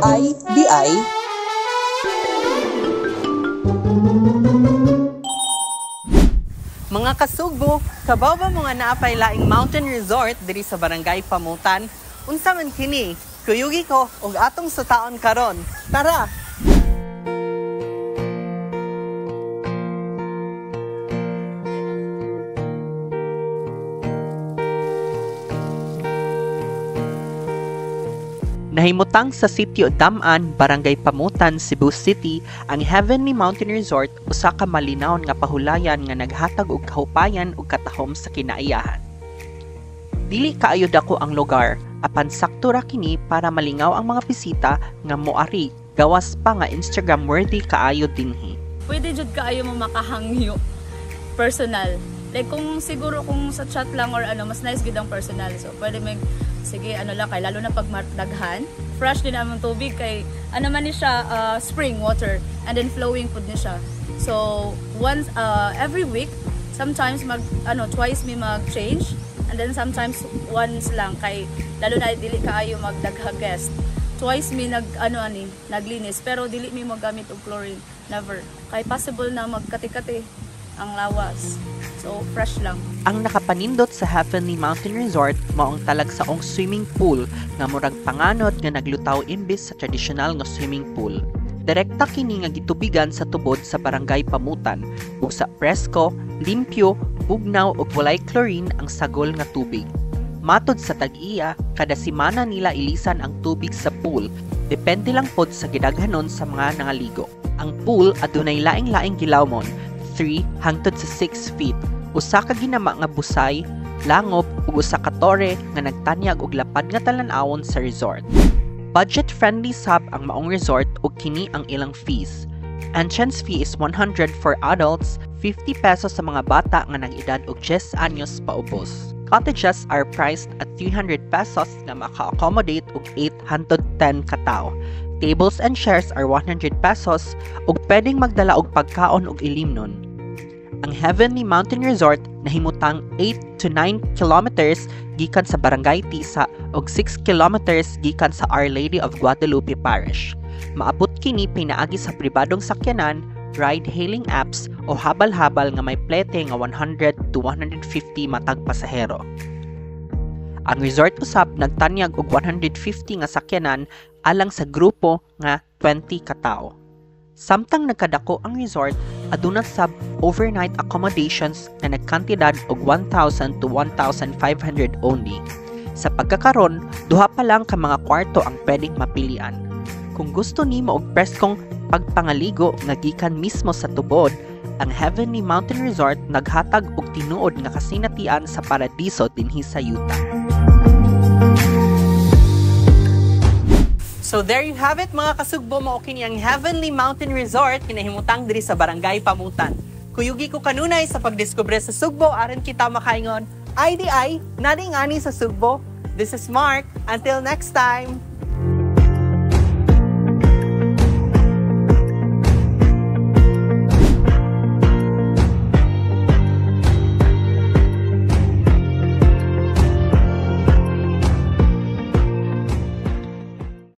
IDI Mga kasugbo, kabaw ba mga naapay laing mountain resort diri sa Barangay Pamutan? Unsa man kini? Kuyugi ko og atong sutaon karon. Tara! Nahimutang sa sitio Daman, Barangay Pamutan, Cebu City, ang Heavenly Mountain Resort usa ka malinawon nga pahulayan nga naghatag og kahupayan ug katahom sa kinaiyahan. Dili kaayo dako ang lugar, apan sakto ra kini para malingaw ang mga bisita nga moari gawas pa nga Instagram worthy kaayo dinhi. Pwede jud kaayo mo makahangyo personal. Like kung siguro kung sa chat lang or ano, mas nice gid ang personal. So pwede may sige ano lang kay lalo na pag daghan. Fresh din ang tubig kay ano man ni siya spring water and then flowing food ni siya. So once every week sometimes twice mi mag-change and then sometimes once lang kay lalo na dili kaayo magdagha guest. Twice mi naglinis pero dili mi magamit og chlorine, never. Kay possible na magkati-kati ang lawas. So, fresh lang. Ang nakapanindot sa Heavenly Mountain Resort mao ang talagsaong swimming pool nga murag panganod nga naglutaw imbis sa tradisyonal nga swimming pool. Direkta kini nga gitubigan sa tubod sa Barangay Pamutan ug sa presko, limpyo, bugnaw ug walay chlorine ang sagol nga tubig. Matod sa tag-iya, kada semana nila ilisan ang tubig sa pool. Depende lang pod sa gidaghanon sa mga nangaligo. Ang pool adunay laing-laing gilawmon, 3 hangtod sa 6 feet, usa ka ginama nga busay, langob ug usa ka tore nga nagtanyag og lapad nga talan-awon sa resort. Budget-friendly sab ang maong resort ug kini ang ilang fees. Entrance fee is 100 for adults, 50 pesos sa mga bata nga nag-edad og 10 anyos paubos. Cottages are priced at 300 pesos nga maka-accommodate og 8 hangtod 10 ka tawo. Tables and chairs are 100 pesos ug pwedeng magdala og pagkaon ug ilimnon. Ang Heavenly Mountain Resort nahimutang 8 to 9 kilometers gikan sa Barangay Tisa ug 6 kilometers gikan sa Our Lady of Guadalupe Parish. Maabot kini pinaagi sa pribadong sakyanan, ride-hailing apps o habal-habal nga may plete nga 100 to 150 matag pasahero. Ang resort usab nagtanyag og 150 nga sakyanan alang sa grupo nga 20 ka tawo. Samtang nagkadako ang resort, aduna sab overnight accommodations na nagkantidad og 1,000 to 1,500 only. Sa pagkakaron, duha pa lang ka mga kwarto ang pwedeng mapilian. Kung gusto nimo og preskong pagpangaligo nga gikan mismo sa tubod, ang Heavenly Mountain Resort naghatag og tinuod nga kasinatian sa paradiso dinhi sa Utah. So there you have it mga kasugbo, mao kini ang Heavenly Mountain Resort kinahimutang diri sa Barangay Pamutan. Kuyugi ko kanunay sa pagdiskubre sa Sugbo aron kita makaingon IDI nading ani sa Sugbo. This is Mark. Until next time.